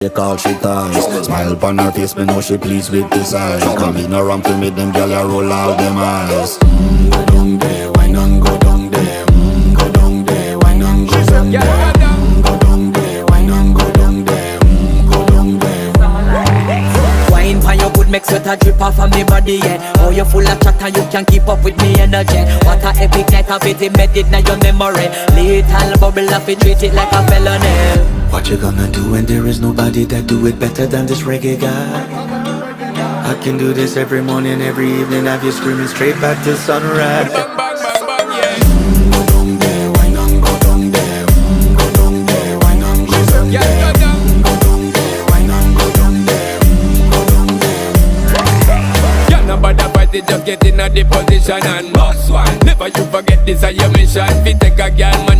They call she ties. Smile upon her face, me know she pleased with this eyes. Come in around to meet them, girl, you roll out them eyes. Go down there, why not go down there? Go down there, why not go down there? Go down there, why not go down there? Go down there. Wine pan your good, make sweat a drip off of me body, yeah. Oh, you full of chatter, you can keep up with me energy. What a epic night of it, embedded in your memory. Little bubble of it, treat it like a felony. What you gonna do when there is nobody that do it better than this reggae guy? I can do this every morning, every evening, have you screaming straight back to sunrise. Bang, bang, bang, bang, yeah. Go down there, why not go down there? Go down there, why not go down there? Yeah, go down. Go down there, why not go down there? Go down there. Yeah, nobody fight it, just get in a the position and boss one. Never you forget this is your mission. Fi take a girl, man.